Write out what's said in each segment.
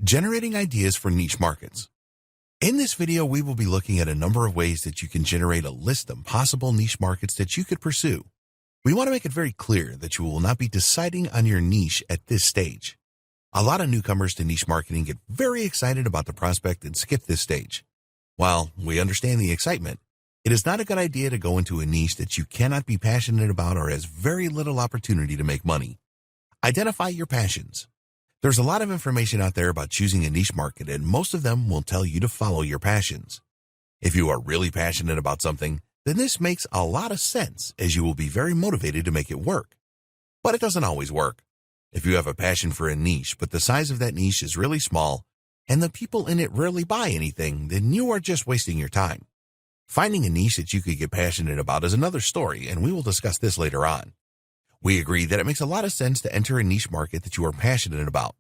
Generating ideas for niche markets. In this video, we will be looking at a number of ways that you can generate a list of possible niche markets that you could pursue. We want to make it very clear that you will not be deciding on your niche at this stage. A lot of newcomers to niche marketing get very excited about the prospect and skip this stage. While we understand the excitement, it is not a good idea to go into a niche that you cannot be passionate about or has very little opportunity to make money. Identify your passions. There's a lot of information out there about choosing a niche market, and most of them will tell you to follow your passions. If you are really passionate about something, then this makes a lot of sense, as you will be very motivated to make it work. But it doesn't always work. If you have a passion for a niche, but the size of that niche is really small, and the people in it rarely buy anything, then you are just wasting your time. Finding a niche that you could get passionate about is another story, and we will discuss this later on. We agree that it makes a lot of sense to enter a niche market that you are passionate about.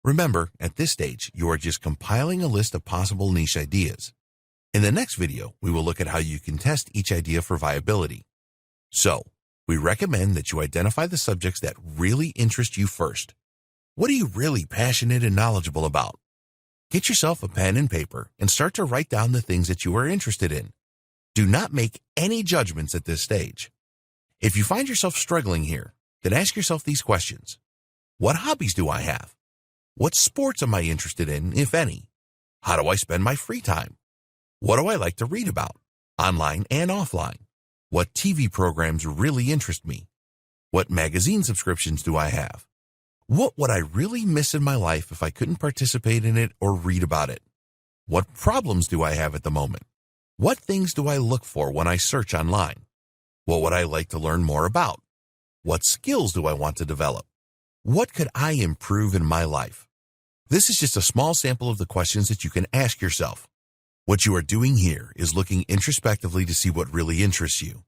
Remember, at this stage, you are just compiling a list of possible niche ideas. In the next video, we will look at how you can test each idea for viability. So, we recommend that you identify the subjects that really interest you first. What are you really passionate and knowledgeable about? Get yourself a pen and paper and start to write down the things that you are interested in. Do not make any judgments at this stage. If you find yourself struggling here, then ask yourself these questions. What hobbies do I have? What sports am I interested in, if any? How do I spend my free time? What do I like to read about, online and offline? What TV programs really interest me? What magazine subscriptions do I have? What would I really miss in my life if I couldn't participate in it or read about it? What problems do I have at the moment? What things do I look for when I search online? What would I like to learn more about? What skills do I want to develop? What could I improve in my life? This is just a small sample of the questions that you can ask yourself. What you are doing here is looking introspectively to see what really interests you.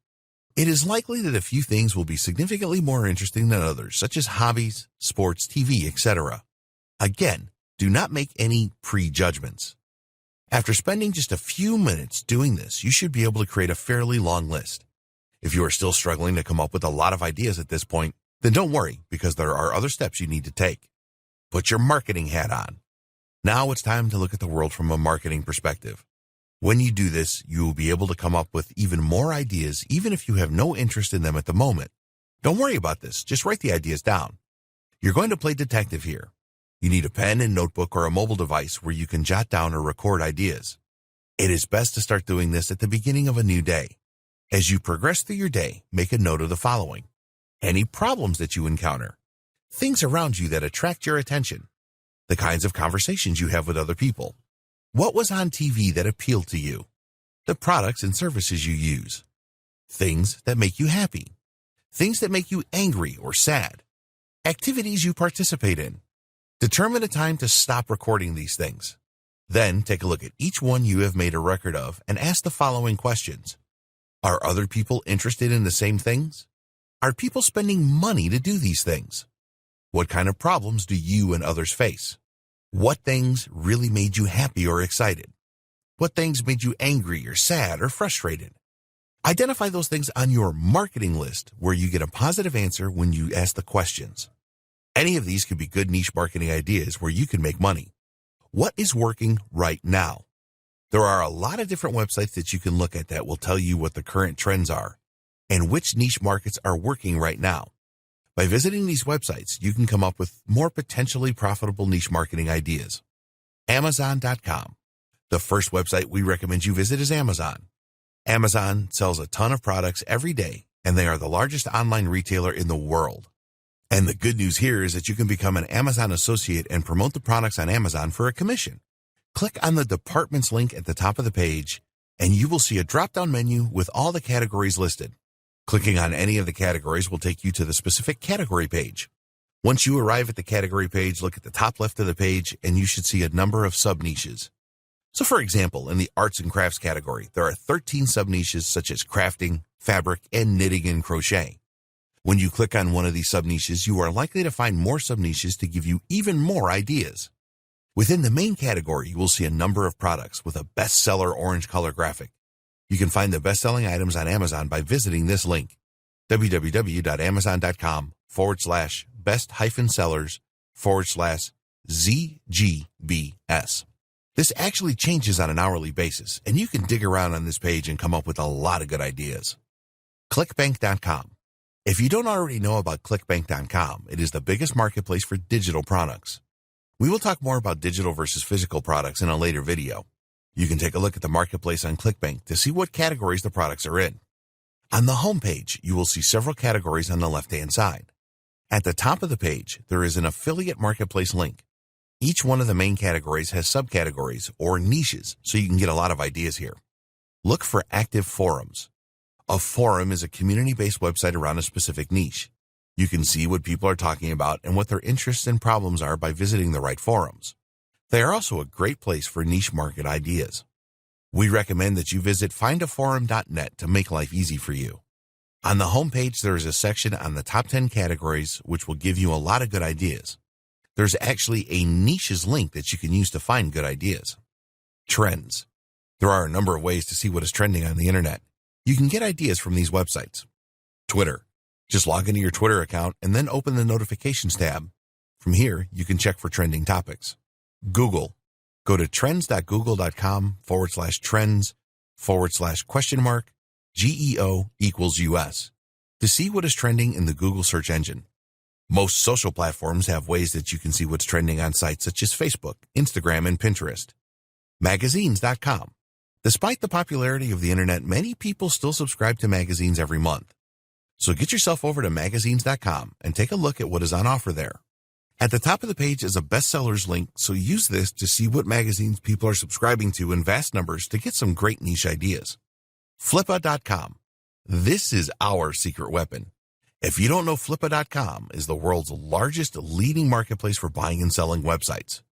It is likely that a few things will be significantly more interesting than others, such as hobbies, sports, TV, etc. Again, do not make any prejudgments. After spending just a few minutes doing this, you should be able to create a fairly long list. If you are still struggling to come up with a lot of ideas at this point, then don't worry, because there are other steps you need to take. Put your marketing hat on. Now it's time to look at the world from a marketing perspective. When you do this, you will be able to come up with even more ideas, even if you have no interest in them at the moment. Don't worry about this, just write the ideas down. You're going to play detective here. You need a pen and notebook or a mobile device where you can jot down or record ideas. It is best to start doing this at the beginning of a new day. As you progress through your day, make a note of the following. Any problems that you encounter, things around you that attract your attention, the kinds of conversations you have with other people, what was on TV that appealed to you, the products and services you use, things that make you happy, things that make you angry or sad, activities you participate in. Determine a time to stop recording these things. Then take a look at each one you have made a record of and ask the following questions. Are other people interested in the same things? Are people spending money to do these things? What kind of problems do you and others face? What things really made you happy or excited? What things made you angry or sad or frustrated? Identify those things on your marketing list where you get a positive answer when you ask the questions. Any of these could be good niche marketing ideas where you can make money. What is working right now? There are a lot of different websites that you can look at that will tell you what the current trends are and which niche markets are working right now. By visiting these websites, you can come up with more potentially profitable niche marketing ideas. Amazon.com. The first website we recommend you visit is Amazon. Amazon sells a ton of products every day, and they are the largest online retailer in the world. And the good news here is that you can become an Amazon associate and promote the products on Amazon for a commission. Click on the departments link at the top of the page, and you will see a drop-down menu with all the categories listed. Clicking on any of the categories will take you to the specific category page. Once you arrive at the category page, look at the top left of the page, and you should see a number of sub-niches. So for example, in the arts and crafts category, there are 13 sub-niches such as crafting, fabric, and knitting and crochet. When you click on one of these sub-niches, you are likely to find more sub-niches to give you even more ideas. Within the main category, you will see a number of products with a bestseller orange color graphic. You can find the best-selling items on Amazon by visiting this link, www.amazon.com/best-sellers ZGBS. This actually changes on an hourly basis, and you can dig around on this page and come up with a lot of good ideas. ClickBank.com. If you don't already know about ClickBank.com, it is the biggest marketplace for digital products. We will talk more about digital versus physical products in a later video. You can take a look at the marketplace on ClickBank to see what categories the products are in. On the home page, you will see several categories on the left-hand side. At the top of the page, there is an affiliate marketplace link. Each one of the main categories has subcategories or niches, so you can get a lot of ideas here. Look for active forums. A forum is a community-based website around a specific niche. You can see what people are talking about and what their interests and problems are by visiting the right forums. They are also a great place for niche market ideas. We recommend that you visit findaforum.net to make life easy for you. On the home page, there is a section on the top 10 categories, which will give you a lot of good ideas. There's actually a niches link that you can use to find good ideas. Trends. There are a number of ways to see what is trending on the internet. You can get ideas from these websites. Twitter. Just log into your Twitter account and then open the notifications tab. From here, you can check for trending topics. Google. Go to trends.google.com/trends/?GEO=US to see what is trending in the Google search engine. Most social platforms have ways that you can see what's trending on sites such as Facebook, Instagram, and Pinterest. Magazines.com. Despite the popularity of the internet, many people still subscribe to magazines every month. So get yourself over to magazines.com and take a look at what is on offer there. At the top of the page is a bestsellers link, so use this to see what magazines people are subscribing to in vast numbers to get some great niche ideas. Flippa.com. This is our secret weapon. If you don't know, Flippa.com is the world's largest leading marketplace for buying and selling websites.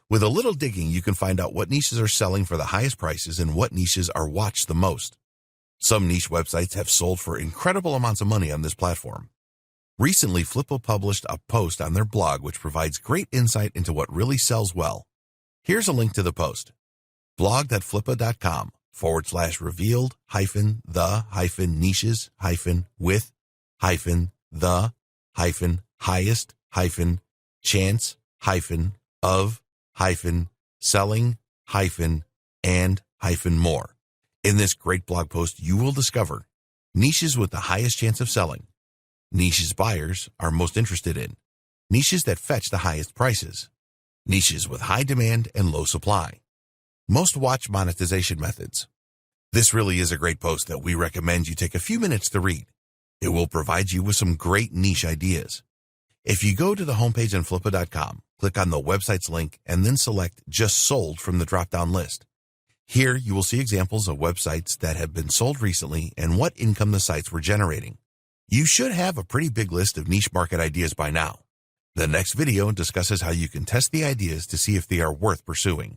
With a little digging, you can find out what niches are selling for the highest prices and what niches are watched the most. Some niche websites have sold for incredible amounts of money on this platform. Recently, Flippa published a post on their blog which provides great insight into what really sells well. Here's a link to the post. blog.flippa.com/revealed-the-highest-with-highest-chance-of-selling-and-more. In this great blog post, you will discover niches with the highest chance of selling, niches buyers are most interested in, niches that fetch the highest prices, niches with high demand and low supply, most watched monetization methods. This really is a great post that we recommend you take a few minutes to read. It will provide you with some great niche ideas. If you go to the homepage on Flippa.com, click on the website's link, and then select Just Sold from the drop-down list. Here, you will see examples of websites that have been sold recently and what income the sites were generating. You should have a pretty big list of niche market ideas by now. The next video discusses how you can test the ideas to see if they are worth pursuing.